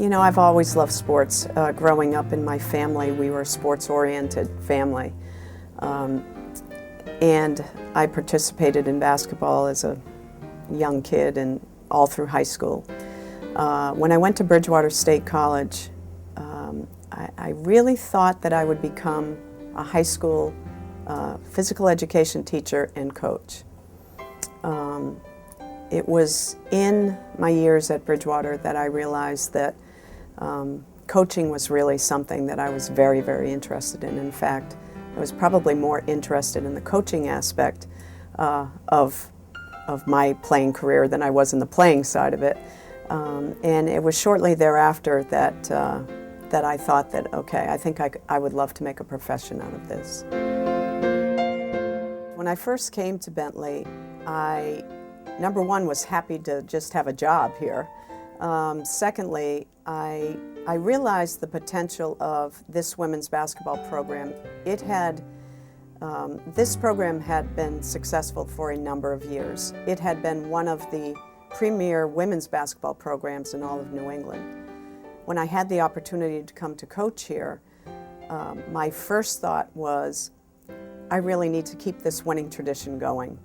You know, I've always loved sports. Growing up in my family, we were a sports-oriented family. And I participated in basketball as a young kid and all through high school. When I went to Bridgewater State College, I really thought that I would become a high school physical education teacher and coach. It was in my years at Bridgewater that I realized that coaching was really something that I was very, very interested in. In fact, I was probably more interested in the coaching aspect of my playing career than I was in the playing side of it. And it was shortly thereafter that, that I thought that, okay, I think I would love to make a profession out of this. When I first came to Bentley, I, number one, was happy to just have a job here. Secondly, I realized the potential of this women's basketball program. This program had been successful for a number of years. It had been one of the premier women's basketball programs in all of New England. When I had the opportunity to come to coach here, my first thought was, I really need to keep this winning tradition going.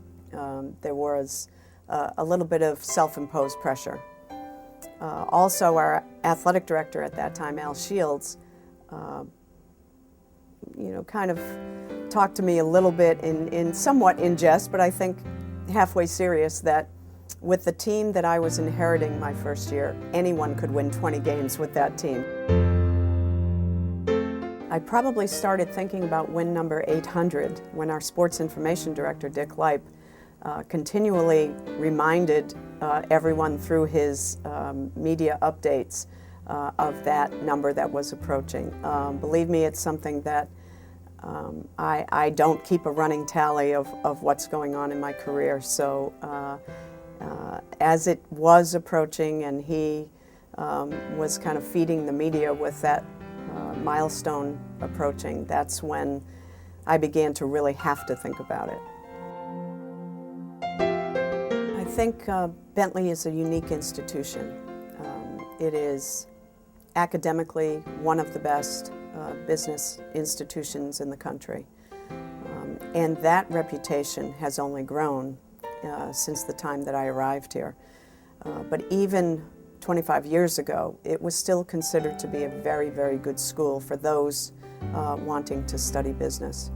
There was a little bit of self-imposed pressure. Also, our athletic director at that time, Al Shields, kind of talked to me a little bit in somewhat in jest, but I think halfway serious, that with the team that I was inheriting my first year, anyone could win 20 games with that team. I probably started thinking about win number 800 when our sports information director, Dick Leip, continually reminded everyone through his media updates of that number that was approaching. Believe me, it's something that I don't keep a running tally of what's going on in my career. So as it was approaching and he was kind of feeding the media with that milestone approaching, that's when I began to really have to think about it. I think Bentley is a unique institution. It is academically one of the best business institutions in the country. And that reputation has only grown since the time that I arrived here. But even 25 years ago, it was still considered to be a very, very good school for those wanting to study business.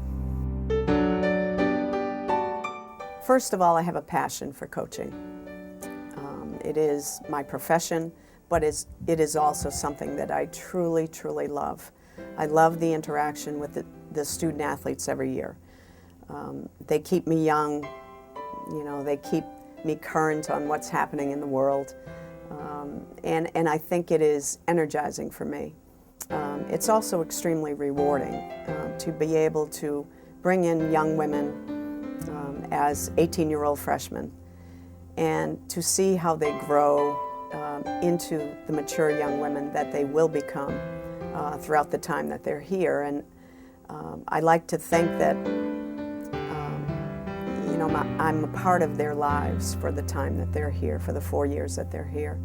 First of all, I have a passion for coaching. It is my profession, but it is also something that I truly, truly love. I love the interaction with the student athletes every year. They keep me young, they keep me current on what's happening in the world. And I think it is energizing for me. It's also extremely rewarding to be able to bring in young women as 18-year-old freshmen and to see how they grow into the mature young women that they will become throughout the time that they're here. And I like to think that I'm a part of their lives for the time that they're here, for the 4 years that they're here.